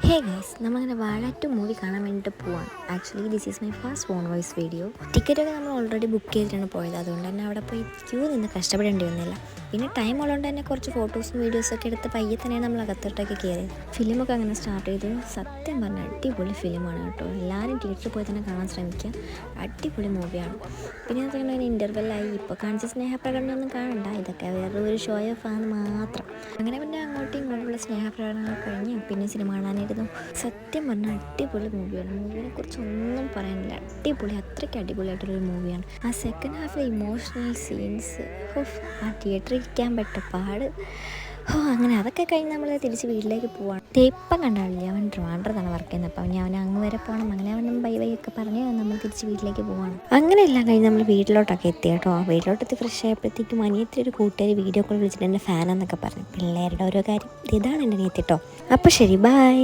Hey guys, നമ്മളങ്ങനെ വാഴ 2 movie കാണാൻ വേണ്ടിയിട്ട് പോവാണ്. Actually this is my first phone voice video. ടിക്കറ്റൊക്കെ നമ്മൾ ഓൾറെഡി ബുക്ക് ചെയ്തിട്ടാണ് പോയത്. അതുകൊണ്ട് തന്നെ അവിടെ പോയി ക്യൂ നിന്ന് കഷ്ടപ്പെടേണ്ടി വന്നില്ല. പിന്നെ ടൈം ഉള്ളതുകൊണ്ട് തന്നെ കുറച്ച് ഫോട്ടോസും വീഡിയോസൊക്കെ എടുത്ത് പയ്യെ തന്നെ നമ്മൾ അകത്തോട്ടൊക്കെ കയറി. ഫിലിമൊക്കെ അങ്ങനെ സ്റ്റാർട്ട് ചെയ്തു. സത്യം പറഞ്ഞാൽ അടിപൊളി ഫിലിമാണ് കേട്ടോ. എല്ലാവരും തിയേറ്ററിൽ പോയി തന്നെ കാണാൻ ശ്രമിക്കുക. അടിപൊളി മൂവിയാണ്. പിന്നെ അതുകൊണ്ട് തന്നെ ഇൻ്റർവെല്ലായി. ഇപ്പോൾ കാണിച്ച സ്നേഹപ്രകടനമൊന്നും കാണണ്ട, ഇതൊക്കെ വേറൊരു ഷോ ഓഫ് ആണ് മാത്രം. അങ്ങനെ പിന്നെ അങ്ങോട്ടും ഇങ്ങോട്ടുള്ള സ്നേഹപ്രകടനങ്ങൾ കഴിഞ്ഞ് പിന്നെ സിനിമ കാണാനായിരുന്നു. സത്യം പറഞ്ഞാൽ അടിപൊളി മൂവിയാണ്. മൂവിനെ കുറിച്ച് ഒന്നും പറയാനില്ല. അടിപൊളി, അത്രയ്ക്ക് അടിപൊളിയായിട്ടുള്ളൊരു മൂവിയാണ്. ആ സെക്കൻഡ് ഹാഫിലെ ഇമോഷണൽ സീൻസ്, ആ തിയേറ്ററിൽ ഇരിക്കാൻ പറ്റ പാട്. അങ്ങനെ അതൊക്കെ കഴിഞ്ഞ് നമ്മൾ തിരിച്ച് വീട്ടിലേക്ക് പോവാണ്. ഇപ്പം കണ്ടാളില്ല, അവൻ ട്രിവാൻഡ്രത്താണ് വർക്ക് ചെയ്യുന്നത്. അപ്പം അവൻ അങ്ങ് വരെ പോകണം. അങ്ങനെ അവൻ ബൈ ബൈ ഒക്കെ പറഞ്ഞ് നമ്മൾ തിരിച്ച് വീട്ടിലേക്ക് പോവാണ്. അങ്ങനെ എല്ലാം കഴിഞ്ഞ് നമ്മൾ വീട്ടിലോട്ടൊക്കെ എത്തി കേട്ടോ. വീട്ടിലോട്ടെത്തി ഫ്രഷ് ആയപ്പോഴത്തേക്കും അനിയത്തി ഒരു കൂട്ടുകാർ വീഡിയോ കോൾ വിളിച്ചിട്ട് എൻ്റെ ഫാനാന്നൊക്കെ പറഞ്ഞു. പിള്ളേരുടെ ഓരോ കാര്യം. ഇതാണ് എൻ്റെ അനിയത്തി കേട്ടോ. അപ്പോൾ ശരി, ബൈ.